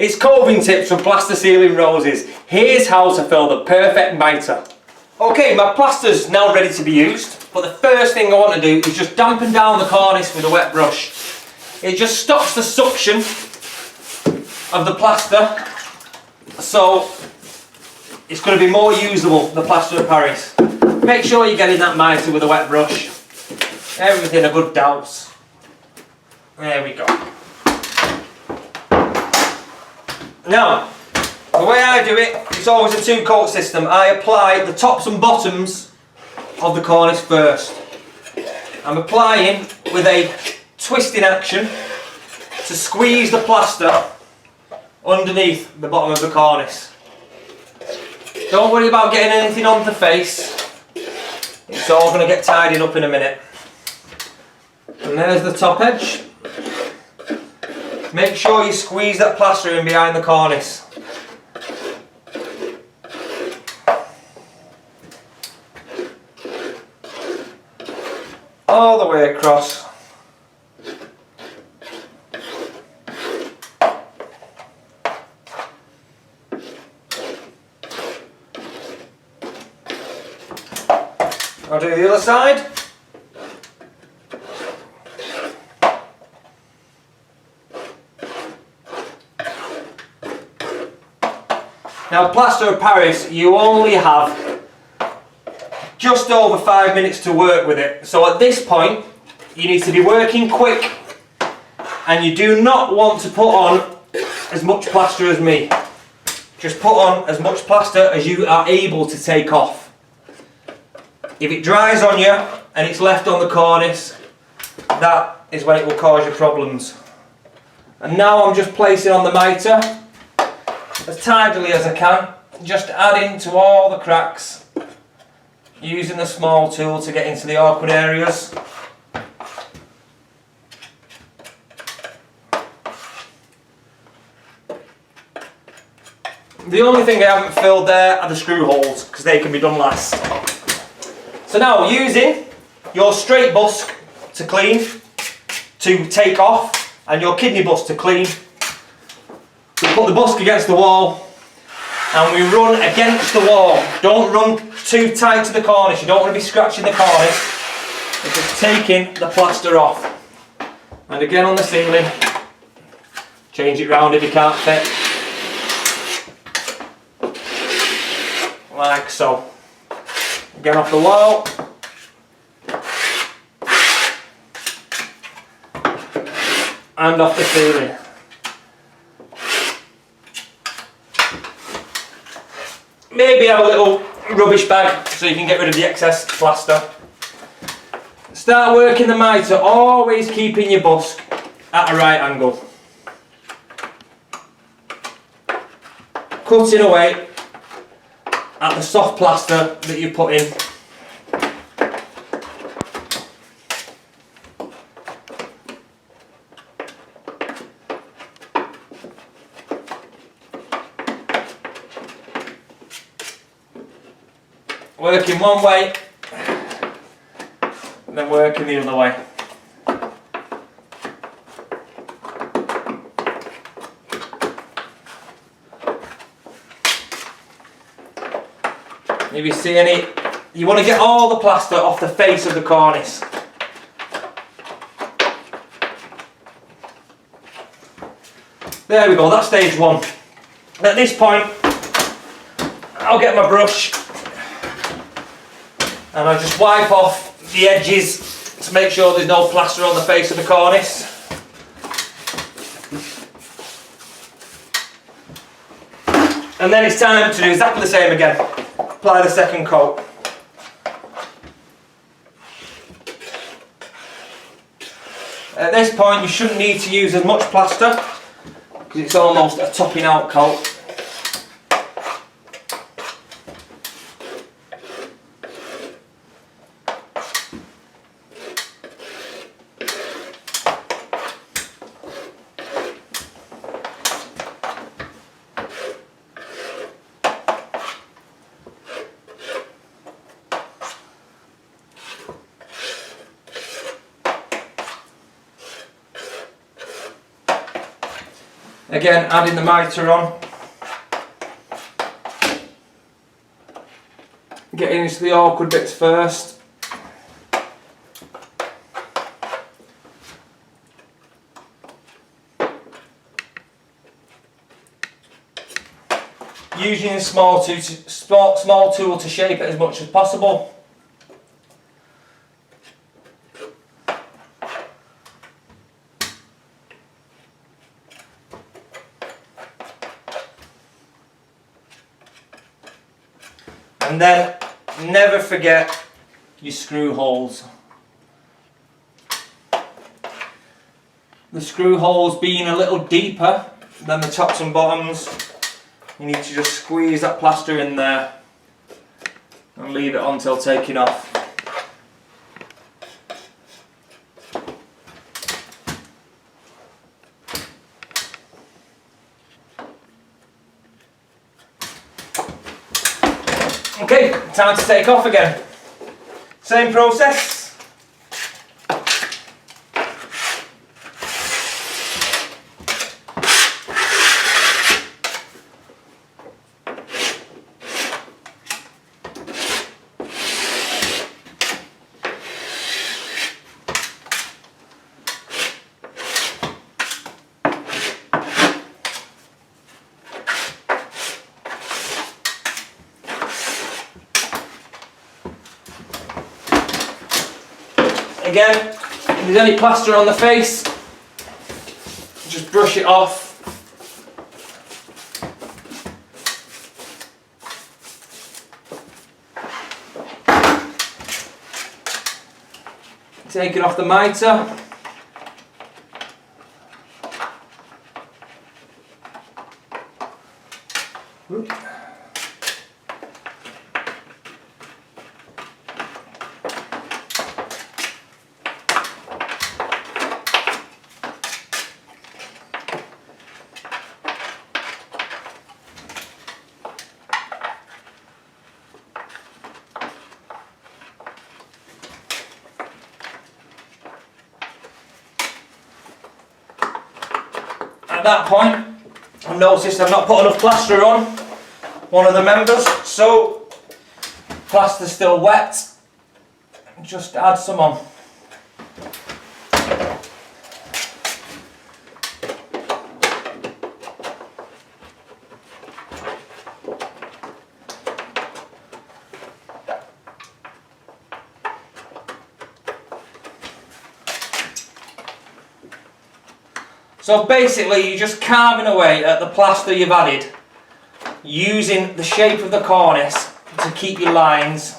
It's coving tips from Plaster Ceiling Roses. Here's how to fill the perfect mitre. Okay, my plaster's now ready to be used, but the first thing I want to do is just dampen down the cornice with a wet brush. It just stops the suction of the plaster, so it's going to be more usable, the plaster of Paris. Make sure you're getting that mitre with a wet brush. Everything a good douse. There we go. Now, the way I do it, it's always a two-coat system. I apply the tops and bottoms of the cornice first. I'm applying with a twisting action to squeeze the plaster underneath the bottom of the cornice. Don't worry about getting anything on the face. It's all going to get tidied up in a minute. And there's the top edge. Make sure you squeeze that plaster in behind the cornice. All the way across. I'll do the other side. Now, plaster of Paris, you only have just over 5 minutes to work with it. So at this point, you need to be working quick, and you do not want to put on as much plaster as me. Just put on as much plaster as you are able to take off. If it dries on you and it's left on the cornice, that is when it will cause you problems. And now I'm just placing on the mitre as tidily as I can, just adding to all the cracks, using the small tool to get into the awkward areas. The only thing I haven't filled there are the screw holes, because they can be done last. So now, using your straight busk to clean, to take off, and your kidney busk to clean, we put the busk against the wall and we run against the wall. Don't run too tight to the cornice, you don't want to be scratching the cornice. It's just taking the plaster off. And again on the ceiling, change it round if you can't fit. Like so. Again off the wall. And off the ceiling. Maybe have a little rubbish bag so you can get rid of the excess plaster. Start working the mitre, always keeping your busk at a right angle. Cutting away at the soft plaster that you put in. Working one way, and then working the other way. If you see any, you want to get all the plaster off the face of the cornice. There we go, that's stage one. At this point, I'll get my brush and I'll just wipe off the edges to make sure there's no plaster on the face of the cornice. And then it's time to do exactly the same again. Apply the second coat. At this point you shouldn't need to use as much plaster because it's almost a topping out coat. Again, adding the mitre on. Getting into the awkward bits first. Using a small tool to shape it as much as possible. And then never forget your screw holes. The screw holes being a little deeper than the tops and bottoms, you need to just squeeze that plaster in there and leave it on till taking off. Okay, time to take off again. Same process. Again, if there's any plaster on the face, just brush it off. Take it off the mitre. At that point, I've noticed I've not put enough plaster on one of the members, so plaster's still wet, just add some on. So basically you're just carving away at the plaster you've added, using the shape of the cornice to keep your lines.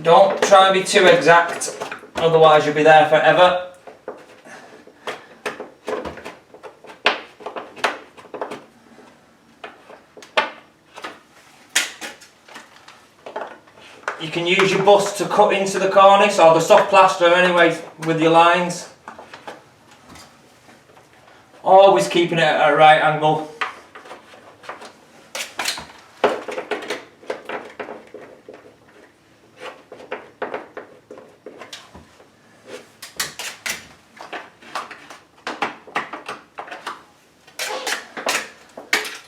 Don't try and be too exact, otherwise you'll be there forever. You can use your busk to cut into the cornice, or the soft plaster anyway, with your lines. Always keeping it at a right angle.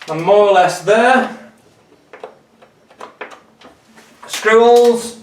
And more or less there. Screw holes.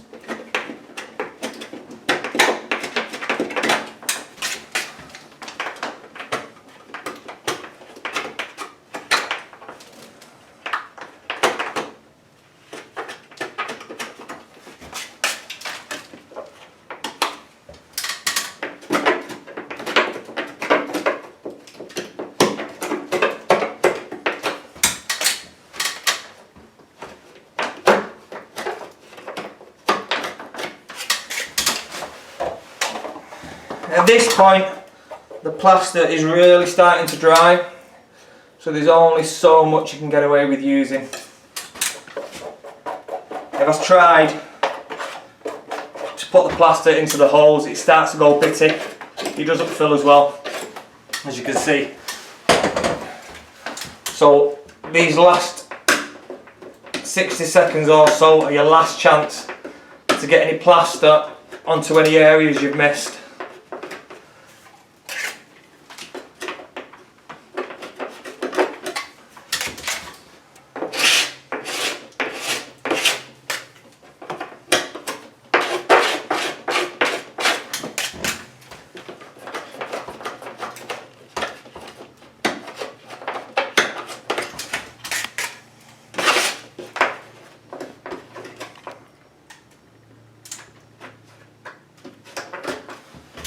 At this point, the plaster is really starting to dry, so there's only so much you can get away with using. If I've tried to put the plaster into the holes, it starts to go bitty. It doesn't fill as well, as you can see. So these last 60 seconds or so are your last chance to get any plaster onto any areas you've missed.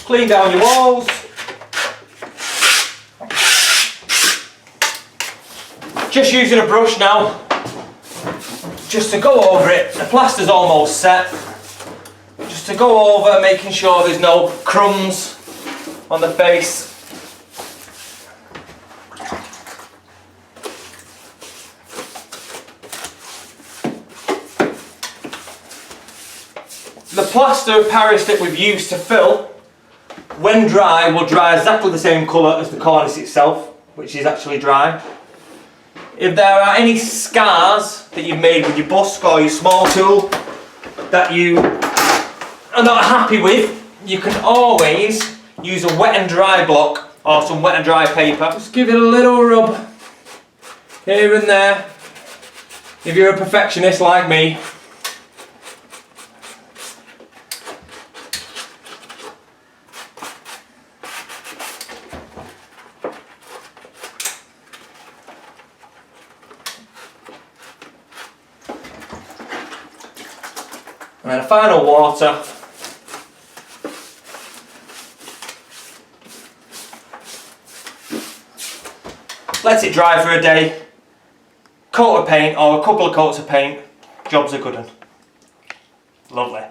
Clean down your walls. Just using a brush now, just to go over it. The plaster's almost set. Just to go over, making sure there's no crumbs on the face. The plaster of Paris that we've used to fill, when dry, will dry exactly the same colour as the cornice itself, which is actually dry. If there are any scars that you've made with your busk or your small tool that you are not happy with, you can always use a wet and dry block or some wet and dry paper. Just give it a little rub here and there if you're a perfectionist like me. And then a final water. Let it dry for a day. Coat of paint or a couple of coats of paint. Job's a good one. Lovely.